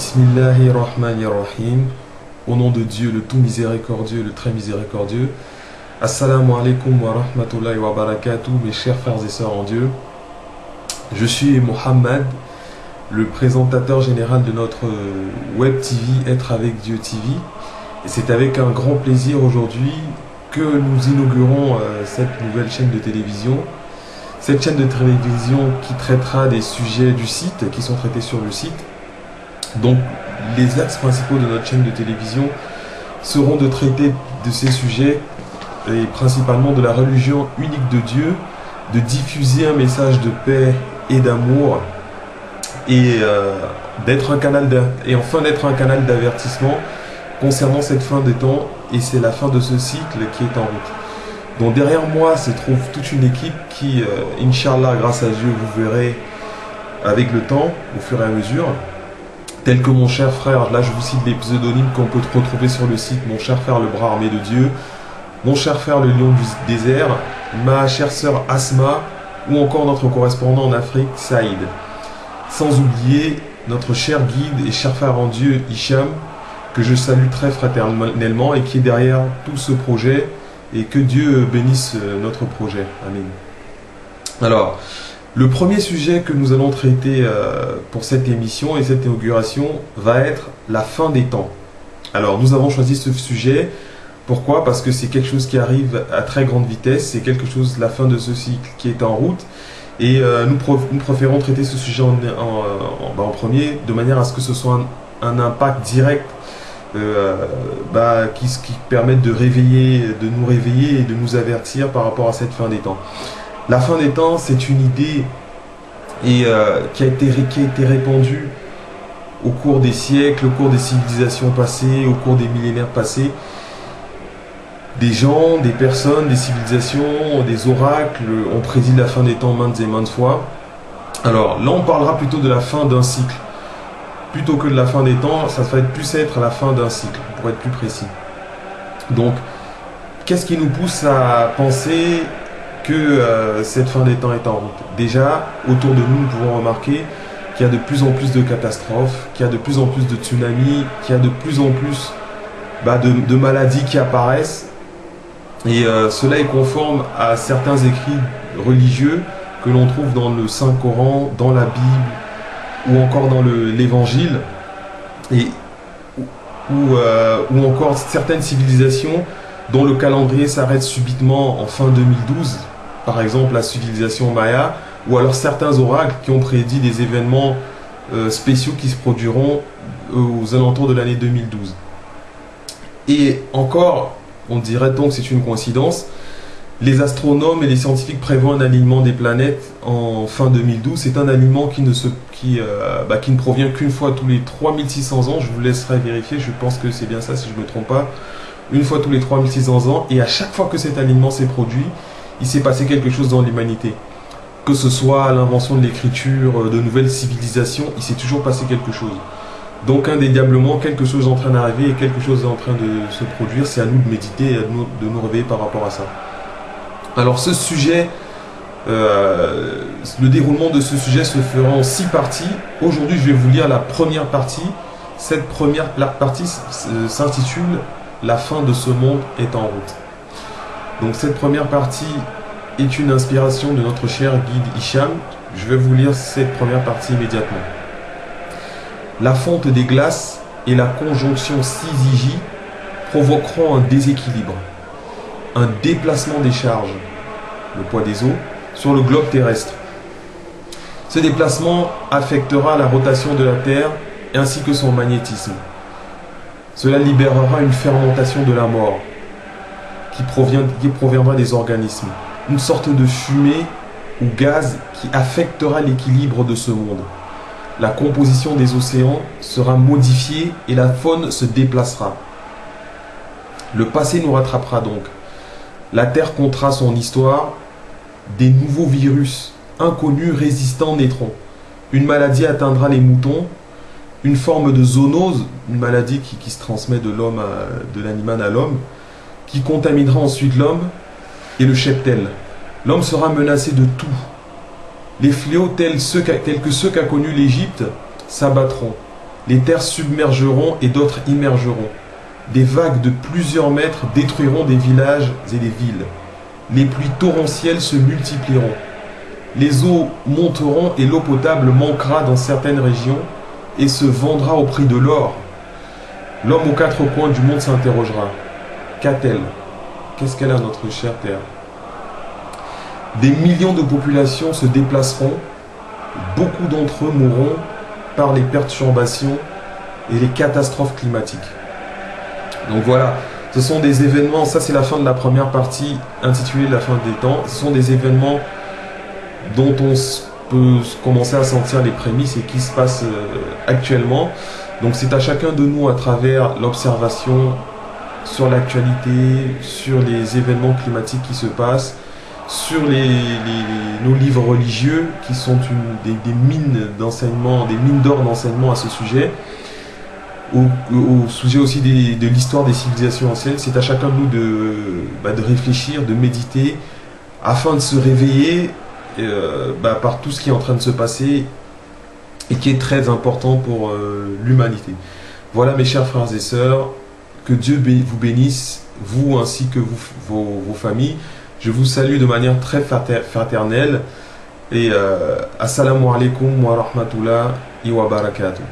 Bismillahirrahmanirrahim. Au nom de Dieu, le tout miséricordieux, le très miséricordieux. Assalamu alaikum wa rahmatullahi wa barakatuh, mes chers frères et sœurs en Dieu. Je suis Mohammed, le présentateur général de notre web TV, Être avec Dieu TV. Et c'est avec un grand plaisir aujourd'hui que nous inaugurons cette nouvelle chaîne de télévision. Cette chaîne de télévision qui traitera des sujets du site, qui sont traités sur le site. Donc, les axes principaux de notre chaîne de télévision seront de traiter de ces sujets et principalement de la religion unique de Dieu, de diffuser un message de paix et d'amour et d'être un canal d'être un canal d'avertissement concernant cette fin des temps, et c'est la fin de ce cycle qui est en route. Donc derrière moi se trouve toute une équipe qui, Inch'Allah, grâce à Dieu, vous verrez avec le temps, au fur et à mesure, tel que mon cher frère, là je vous cite les pseudonymes qu'on peut retrouver sur le site, mon cher frère le bras armé de Dieu, mon cher frère le lion du désert, ma chère sœur Asma, ou encore notre correspondant en Afrique, Saïd. Sans oublier notre cher guide et cher frère en Dieu, Hicham, que je salue très fraternellement et qui est derrière tout ce projet, et que Dieu bénisse notre projet. Amen. Alors, le premier sujet que nous allons traiter pour cette émission et cette inauguration va être la fin des temps. Alors, nous avons choisi ce sujet. Pourquoi? Parce que c'est quelque chose qui arrive à très grande vitesse. C'est quelque chose, la fin de ce cycle qui est en route. Et nous préférons traiter ce sujet en premier, de manière à ce que ce soit un impact direct qui permette de nous réveiller et de nous avertir par rapport à cette fin des temps. La fin des temps, c'est une idée qui a été répandue au cours des siècles, au cours des civilisations passées, au cours des millénaires passés. Des gens, des personnes, des civilisations, des oracles ont prédit la fin des temps maintes et maintes fois. Alors là, on parlera plutôt de la fin d'un cycle. Plutôt que de la fin des temps, ça va plus être la fin d'un cycle, pour être plus précis. Donc, qu'est-ce qui nous pousse à penser que cette fin des temps est en route? Déjà, autour de nous, nous pouvons remarquer qu'il y a de plus en plus de catastrophes, qu'il y a de plus en plus de tsunamis, qu'il y a de plus en plus de maladies qui apparaissent. Et cela est conforme à certains écrits religieux que l'on trouve dans le Saint-Coran, dans la Bible, ou encore dans l'Évangile, ou encore certaines civilisations dont le calendrier s'arrête subitement en fin 2012, par exemple la civilisation Maya, ou alors certains oracles qui ont prédit des événements spéciaux qui se produiront aux alentours de l'année 2012. Et encore, on dirait donc que c'est une coïncidence, les astronomes et les scientifiques prévoient un alignement des planètes en fin 2012. C'est un alignement qui ne provient qu'une fois tous les 3600 ans. Je vous laisserai vérifier, je pense que c'est bien ça si je ne me trompe pas. Une fois tous les 3600 ans, et à chaque fois que cet alignement s'est produit, il s'est passé quelque chose dans l'humanité. Que ce soit l'invention de l'écriture, de nouvelles civilisations, il s'est toujours passé quelque chose. Donc indéniablement, quelque chose est en train d'arriver et quelque chose est en train de se produire. C'est à nous de méditer et de nous réveiller par rapport à ça. Alors ce sujet, le déroulement de ce sujet se fera en 6 parties. Aujourd'hui, je vais vous lire la première partie. Cette première partie s'intitule « La fin de ce monde est en route ». Donc cette première partie est une inspiration de notre cher guide Hicham. Je vais vous lire cette première partie immédiatement. La fonte des glaces et la conjonction 6J provoqueront un déséquilibre, un déplacement des charges, le poids des eaux, sur le globe terrestre. Ce déplacement affectera la rotation de la Terre ainsi que son magnétisme. Cela libérera une fermentation de la mort qui proviendra des organismes, une sorte de fumée ou gaz qui affectera l'équilibre de ce monde. La composition des océans sera modifiée et la faune se déplacera. Le passé nous rattrapera donc. La Terre comptera son histoire. Des nouveaux virus inconnus résistants naîtront. Une maladie atteindra les moutons. Une forme de zoonose, une maladie qui se transmet de l'animal à l'homme, qui contaminera ensuite l'homme et le cheptel. L'homme sera menacé de tout. Les fléaux tels que ceux qu'a connus l'Égypte s'abattront. Les terres submergeront et d'autres immergeront. Des vagues de plusieurs mètres détruiront des villages et des villes. Les pluies torrentielles se multiplieront. Les eaux monteront et l'eau potable manquera dans certaines régions et se vendra au prix de l'or. L'homme aux quatre coins du monde s'interrogera. Qu'a-t-elle? Qu'est-ce qu'elle a, notre chère terre? Des millions de populations se déplaceront. Beaucoup d'entre eux mourront par les perturbations et les catastrophes climatiques. Donc voilà, ce sont des événements, ça c'est la fin de la première partie intitulée La fin des temps. Ce sont des événements dont on peut commencer à sentir les prémices et qui se passent actuellement. Donc c'est à chacun de nous, à travers l'observation sur l'actualité, sur les événements climatiques qui se passent, sur nos livres religieux qui sont des mines d'enseignement, des mines d'or d'enseignement à ce sujet, au sujet aussi de l'histoire des civilisations anciennes. C'est à chacun de nous de réfléchir, de méditer, afin de se réveiller par tout ce qui est en train de se passer et qui est très important pour l'humanité. Voilà mes chers frères et sœurs, que Dieu vous bénisse, vous ainsi que vos familles. Je vous salue de manière très fraternelle et assalamu alaikum wa rahmatullahi wa barakatuh.